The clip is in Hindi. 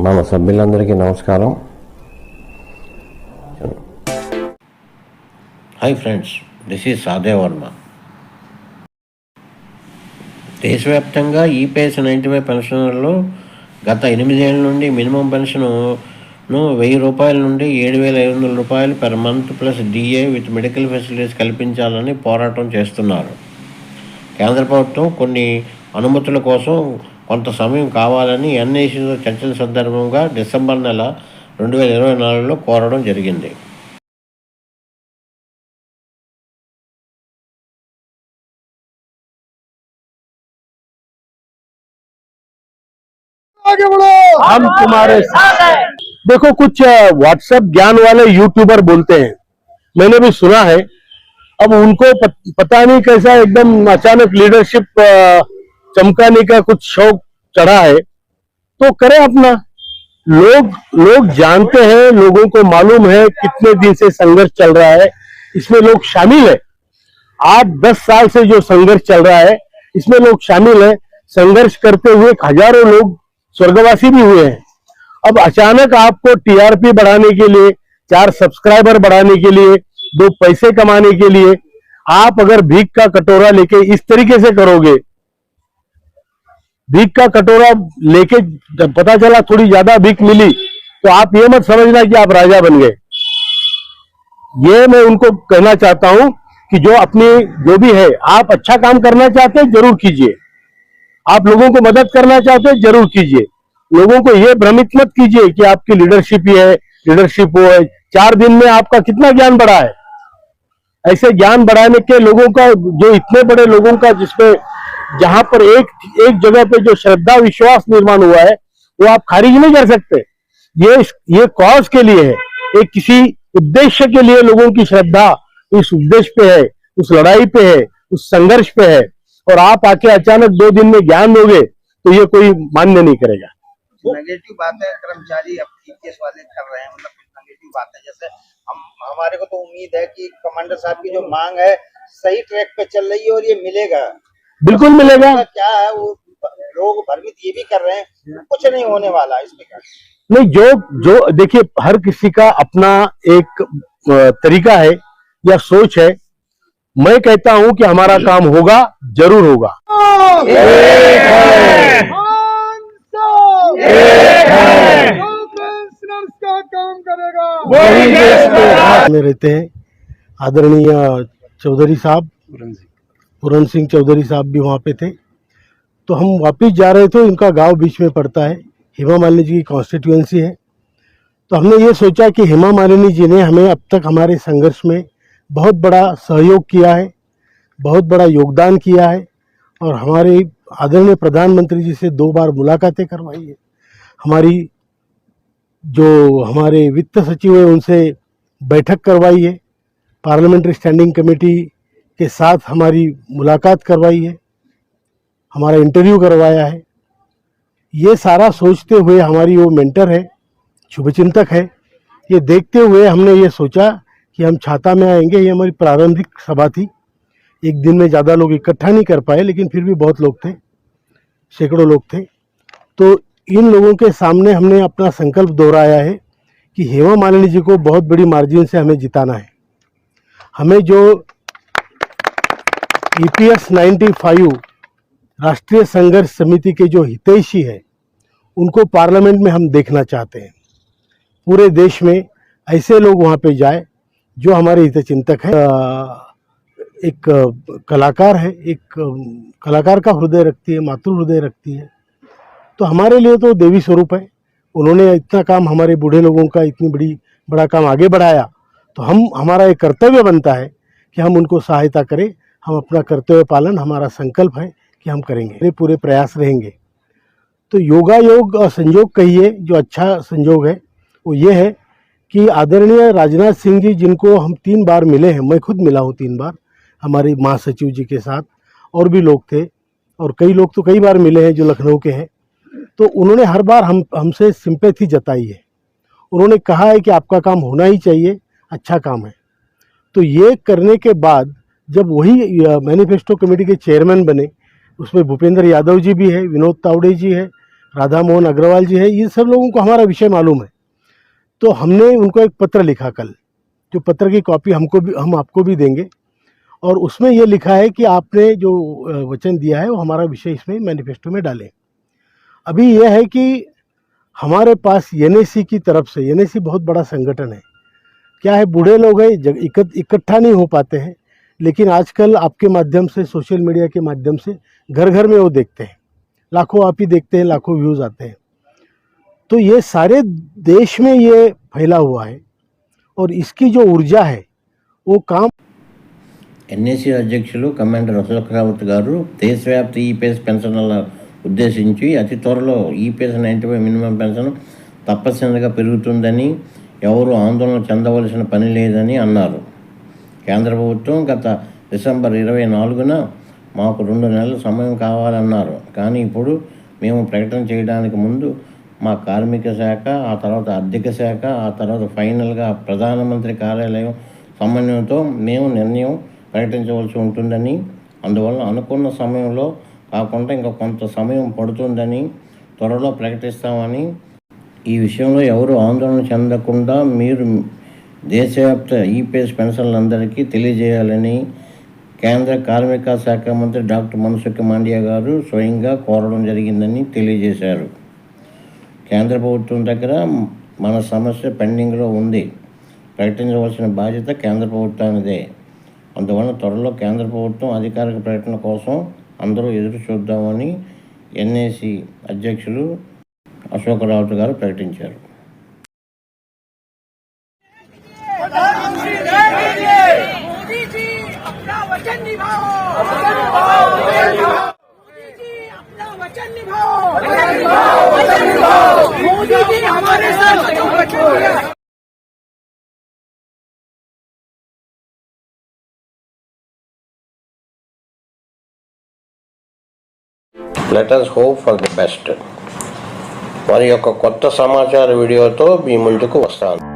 మన సభ్యులందరికీ నమస్కారం. Hi friends, this is Sade Varma. దేశవ్యాప్తంగా ఈపీఎస్ 95 పెన్షనర్లు గత 8 ఏళ్ళ నుండి మినిమం పెన్షను 1000 రూపాయల నుండి 7,500 రూపాయలు per month plus DA with medical facilities కల్పించాలని పోరాటం చేస్తున్నారు. కేంద్ర ప్రభుత్వం కొన్ని అనుమతుల కోసం కొంత సమయం కావాలని ఎన్ఐసితో చర్చల సందర్భంగా డిసెంబర్ నెల 2024లో కోరడం జరిగింది. हम तुम्हारे साथ हैं। देखो, कुछ व्हाट्सएप ज्ञान वाले यूट्यूबर बोलते हैं, मैंने भी सुना है. अब उनको पता नहीं कैसा एकदम अचानक लीडरशिप चमकाने का कुछ शौक चढ़ा है, तो करें अपना. लोग जानते हैं, लोगों को मालूम है कितने दिन से संघर्ष चल रहा है, इसमें लोग शामिल है. आप 10 साल से जो संघर्ष चल रहा है इसमें लोग शामिल है. संघर्ष करते हुए हजारों लोग स्वर्गवासी भी हुए हैं. अब अचानक आपको टीआरपी बढ़ाने के लिए, 4 सब्सक्राइबर बढ़ाने के लिए, 2 पैसे कमाने के लिए आप अगर भीख का कटोरा लेके इस तरीके से करोगे, भीख का कटोरा लेके जब पता चला थोड़ी ज्यादा भीख मिली तो आप ये मत समझना कि आप राजा बन गए. ये मैं उनको कहना चाहता हूं कि जो भी है, आप अच्छा काम करना चाहते हैं जरूर कीजिए, आप लोगों को मदद करना चाहते हैं जरूर कीजिए. लोगों को ये भ्रमित मत कीजिए कि आपकी लीडरशिप ही है, लीडरशिप वो है. 4 दिन में आपका कितना ज्ञान बढ़ा है. ऐसे ज्ञान बढ़ाने के लोगों का, जो इतने बड़े लोगों का, जिसपे जहां पर एक जगह पे जो श्रद्धा विश्वास निर्माण हुआ है वो आप खारिज नहीं कर सकते. ये कॉज के लिए है, एक किसी उद्देश्य के लिए लोगों की श्रद्धा उस उद्देश्य पे है, उस लड़ाई पे है, उस संघर्ष पे है, और आप आके अचानक 2 दिन में ज्ञान दोगे तो ये कोई मान्य नहीं करेगा. नेगेटिव बातें कर्मचारी ईपीएस वाले कर रहे हैं, मतलब कुछ नेगेटिव बातें, जैसे हमारे को तो उम्मीद है कि कमांडर साहब की जो मांग है सही ट्रैक पे चल रही है और ये मिलेगा, बिल्कुल मिलेगा. क्या है वो लोग भ्रमित ये भी कर रहे हैं कुछ नहीं होने वाला इसमें. क्या नहीं, जो देखिए, हर किसी का अपना एक तरीका है या सोच है. मैं कहता हूं कि हमारा काम होगा, जरूर होगा. में रहते हैं आदरणीय चौधरी साहब, पूरन सिंह चौधरी साहब भी वहाँ पे थे. तो हम वापिस जा रहे थे, उनका गांव बीच में पड़ता है, हेमा मालिनी जी की कॉन्स्टिट्यूएंसी है. तो हमने ये सोचा कि हेमा मालिनी जी ने हमें अब तक हमारे संघर्ष में बहुत बड़ा सहयोग किया है, बहुत बड़ा योगदान किया है, और हमारे आदरणीय प्रधानमंत्री जी से 2 बार मुलाकातें करवाई है. हमारी जो हमारे वित्त सचिव है उनसे बैठक करवाई है, पार्लियामेंट्री स्टैंडिंग कमेटी के साथ हमारी मुलाकात करवाई है, हमारा इंटरव्यू करवाया है. ये सारा सोचते हुए, हमारी वो मेंटर है, शुभचिंतक है, ये देखते हुए हमने ये सोचा कि हम छाता में आएंगे. ये हमारी प्रारंभिक सभा थी, एक दिन में ज़्यादा लोग इकट्ठा नहीं कर पाए, लेकिन फिर भी बहुत लोग थे, सैकड़ों लोग थे. तो इन लोगों के सामने हमने अपना संकल्प दोहराया है कि हेमा मालिनी जी को बहुत बड़ी मार्जिन से हमें जिताना है. हमें जो ईपीएस 95 राष्ट्रीय संघर्ष समिति के जो हितैषी है उनको पार्लियामेंट में हम देखना चाहते हैं. पूरे देश में ऐसे लोग वहाँ पे जाए जो हमारे हितचिंतक हैं. एक कलाकार है, एक कलाकार का हृदय रखती है, मातृ हृदय रखती है. तो हमारे लिए तो देवी स्वरूप है. उन्होंने इतना काम, हमारे बूढ़े लोगों का इतनी बड़ा काम आगे बढ़ाया, तो हमारा एक कर्तव्य बनता है कि हम उनको सहायता करें. हम अपना कर्तव्य पालन, हमारा संकल्प है कि हम करेंगे, पूरे प्रयास रहेंगे. तो योगायोग और संयोग कहिए, जो अच्छा संयोग है वो ये है कि आदरणीय राजनाथ सिंह जी, जिनको हम 3 बार मिले हैं, मैं खुद मिला हूँ 3 बार हमारे महासचिव जी के साथ, और भी लोग थे, और कई लोग तो कई बार मिले हैं जो लखनऊ के हैं. तो उन्होंने हर बार हमसे सिंपैथी जताई है. उन्होंने कहा है कि आपका काम होना ही चाहिए, अच्छा काम है. तो ये करने के बाद जब वही मैनिफेस्टो कमेटी के चेयरमैन बने, उसमें भूपेंद्र यादव जी भी है, विनोद तावड़े जी है, राधा मोहन अग्रवाल जी है, ये सब लोगों को हमारा विषय मालूम है। तो हमने उनको एक पत्र लिखा कल, जो पत्र की कॉपी हम आपको भी देंगे, और उसमें ये लिखा है कि आपने जो वचन दिया है वो हमारा विषय इसमें मैनिफेस्टो में डालें। अभी यह है कि हमारे पास एनएसी की तरफ से, एनएसी बहुत बड़ा संगठन है, क्या है, बूढ़े लोग हैं, इकट्ठा नहीं हो पाते हैं, लेकिन आजकल आपके माध्यम से, सोशल मीडिया के माध्यम से घर घर में वो देखते हैं, लाखों आप ही देखते हैं, लाखों व्यूज़ आते हैं। तो ये सारे देश में ये फैला हुआ है, और इसकी जो ऊर्जा है वो काम ఎన్ఏసీ అధ్యక్షులు కమాండర్ అశోక్ రావత్ గారు దేశవ్యాప్త ఈపీఎస్ పెన్షన్ల ఉద్దేశించి అతి త్వరలో ఈపీఎస్ 95 మినిమం పెన్షన్ తప్పనిసరిగా పెరుగుతుందని, ఎవరు ఆందోళన చెందవలసిన పని లేదని అన్నారు. కేంద్ర ప్రభుత్వం గత డిసెంబర్ 24న మాకు 2 నెలల సమయం కావాలన్నారు. కానీ ఇప్పుడు మేము ప్రకటన చేయడానికి ముందు మా కార్మిక శాఖ, ఆ తర్వాత ఆర్థిక శాఖ, ఆ తర్వాత ఫైనల్గా ప్రధానమంత్రి కార్యాలయం సమన్వయంతో మేము నిర్ణయం ప్రకటించవలసి ఉంటుందని, అందువల్ల అనుకున్న సమయంలో కాకుండా ఇంకా కొంత సమయం పడుతుందని, త్వరలో ప్రకటిస్తామని, ఈ విషయంలో ఎవరు ఆందోళన చెందకుండా మీరు దేశవ్యాప్త ఈపీఎస్ పెన్షన్లందరికీ తెలియజేయాలని కేంద్ర కార్మిక శాఖ మంత్రి డాక్టర్ మన్సుఖ్ మాండవియా గారు స్వయంగా కోరడం జరిగిందని తెలియజేశారు. కేంద్ర ప్రభుత్వం దగ్గర మన సమస్య పెండింగ్లో ఉంది, ప్రకటించవలసిన బాధ్యత కేంద్ర ప్రభుత్వానిదే. అందువలన త్వరలో కేంద్ర ప్రభుత్వం అధికారిక ప్రకటన కోసం అందరూ ఎదురు చూద్దామని ఎన్ఏసీ అధ్యక్షులు అశోక్ రావత్ గారు ప్రకటించారు. Let us hope for the best. వారి యొక్క కొత్త సమాచార వీడియోతో మీ ముందుకు వస్తాను.